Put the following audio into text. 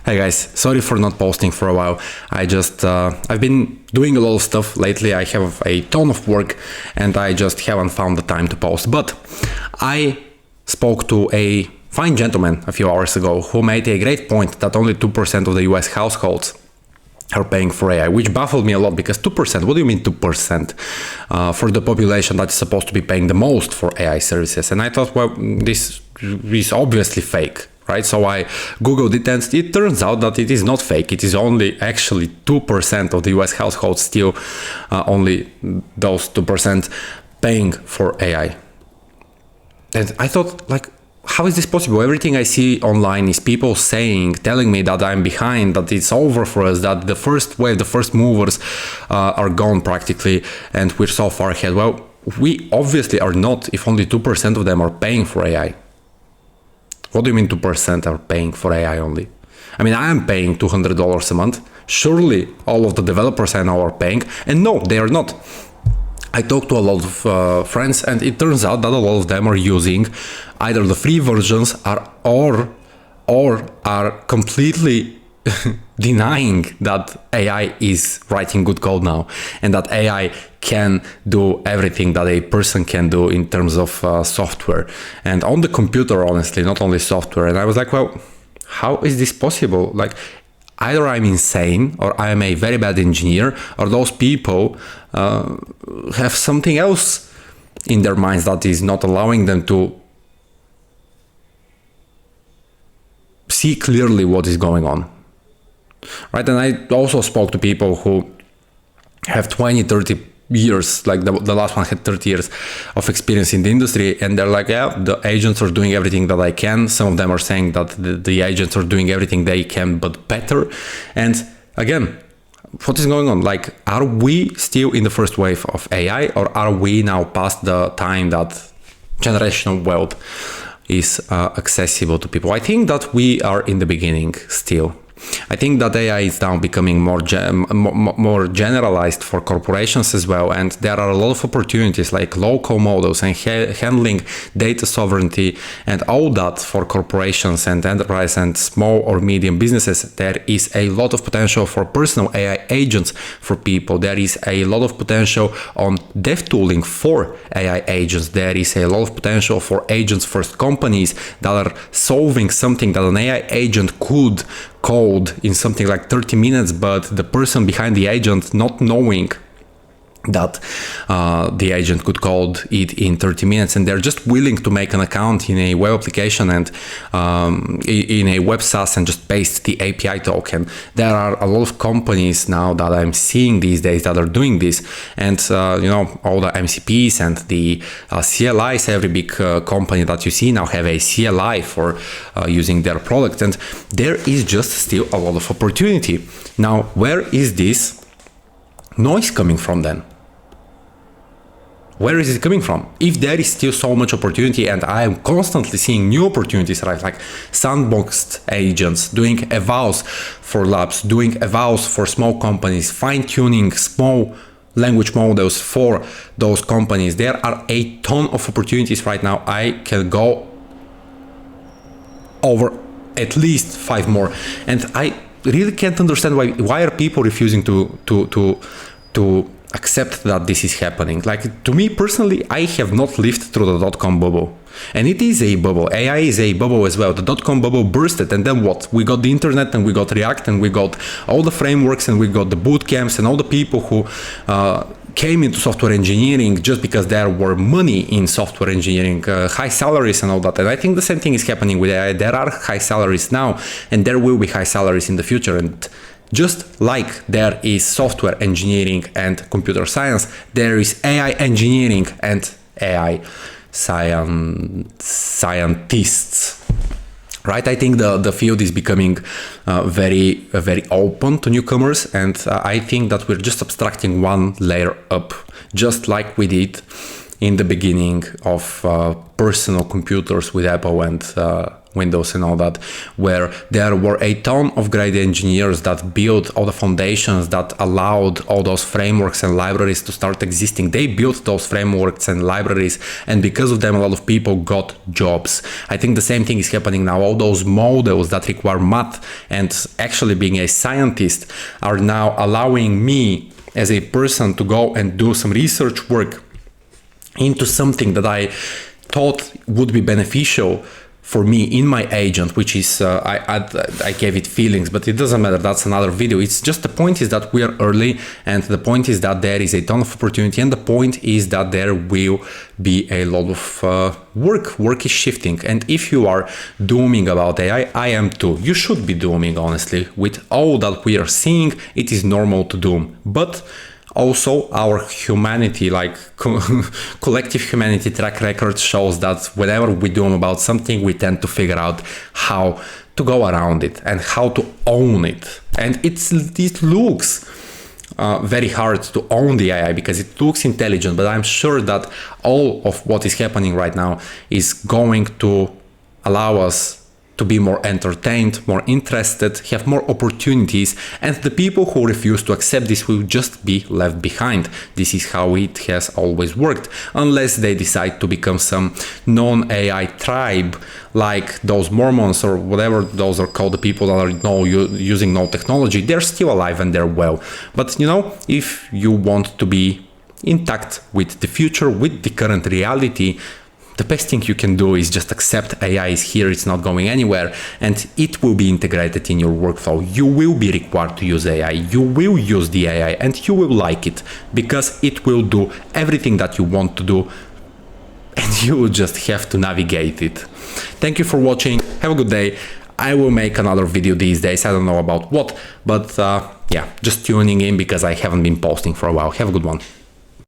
Hey guys, sorry for not posting for a while. I've been doing a lot of stuff lately. I have a ton of work and I just haven't found the time to post. But I spoke to a fine gentleman a few hours ago who made a great point that only 2% of the US households are paying for AI, which baffled me a lot because 2%, what do you mean 2% for the population that is supposed to be paying the most for AI services? And I thought, well, this is obviously fake, right? So I Googled it and it turns out that it is not fake. It is only actually 2% of the US households, still only those 2% paying for AI. And I thought, like, how is this possible? Everything I see online is people telling me that I'm behind, that it's over for us, that the first wave, the first movers are gone practically, and we're so far ahead. Well, we obviously are not if only 2% of them are paying for AI. What do you mean 2% are paying for AI only? I mean, I am paying $200 a month. Surely all of the developers I know are paying, and no, they are not. I talked to a lot of friends, and it turns out that a lot of them are using either the free versions or are completely denying that AI is writing good code now and that AI can do everything that a person can do in terms of software and on the computer, honestly, not only software. And I was like, well, how is this possible? Like, either I'm insane or I am a very bad engineer, or those people have something else in their minds that is not allowing them to see clearly what is going on. Right? And I also spoke to people who have 20, 30 years, like the last one had 30 years of experience in the industry, and they're like, yeah, the agents are doing everything that I can. Some of them are saying that the agents are doing everything they can but better. And again, what is going on? Like, are we still in the first wave of AI, or are we now past the time that generational wealth is accessible to people? I think that we are in the beginning still. I think that AI is now becoming more generalized for corporations as well, and there are a lot of opportunities like local models and handling data sovereignty and all that for corporations and enterprise and small or medium businesses. There is a lot of potential for personal AI agents for people. There is a lot of potential on dev tooling for AI agents. There is a lot of potential for agents first companies that are solving something that an AI agent could code in something like 30 minutes, but the person behind the agent not knowing that the agent could code it in 30 minutes, and they're just willing to make an account in a web application and in a web SaaS and just paste the API token. There are a lot of companies now that I'm seeing these days that are doing this, and all the MCPs and the CLIs, every big company that you see now have a CLI for using their product, and there is just still a lot of opportunity. Now, where is this noise coming from then? Where is it coming from? If there is still so much opportunity, and I am constantly seeing new opportunities, right? Like sandboxed agents, doing evals for labs, doing evals for small companies, fine-tuning small language models for those companies. There are a ton of opportunities right now. I can go over at least 5 more, and I really can't understand why are people refusing to accept that this is happening. Like, to me personally, I have not lived through the dot-com bubble, and it is a bubble. AI is a bubble as well. The dot-com bubble bursted, and then what? We got the internet, and we got React, and we got all the frameworks, and we got the boot camps, and all the people who came into software engineering just because there were money in software engineering, high salaries and all that. And I think the same thing is happening with AI. There are high salaries now, and there will be high salaries in the future. And just like there is software engineering and computer science, there is AI engineering and AI scientists. Right? I think the field is becoming very open to newcomers, and I think that we're just abstracting one layer up, just like we did in the beginning of personal computers with Apple and Windows and all that, where there were a ton of great engineers that built all the foundations that allowed all those frameworks and libraries to start existing. They built those frameworks and libraries, and because of them a lot of people got jobs. I think the same thing is happening now. All those models that require math and actually being a scientist are now allowing me as a person to go and do some research work into something that I thought would be beneficial for me in my agent, which is I gave it feelings, but it doesn't matter. That's another video. It's just the point is that we are early, and the point is that there is a ton of opportunity, and the point is that there will be a lot of work. Work is shifting, and if you are dooming about AI, I am too. You should be dooming, honestly. With all that we are seeing, it is normal to doom, but also our humanity, like collective humanity track record shows that whenever we doom about something, we tend to figure out how to go around it and how to own it. And it looks very hard to own the AI because it looks intelligent, but I'm sure that all of what is happening right now is going to allow us to be more entertained, more interested, have more opportunities, and the people who refuse to accept this will just be left behind. This is how it has always worked, unless they decide to become some non-AI tribe, like those Mormons or whatever those are called, the people that are using no technology. They're still alive and they're well. But you know, if you want to be intact with the future, with the current reality, the best thing you can do is just accept AI is here, it's not going anywhere, and it will be integrated in your workflow. You will be required to use AI, you will use the AI, and you will like it, because it will do everything that you want to do, and you will just have to navigate it. Thank you for watching, have a good day. I will make another video these days, I don't know about what, but yeah, just tuning in because I haven't been posting for a while. Have a good one.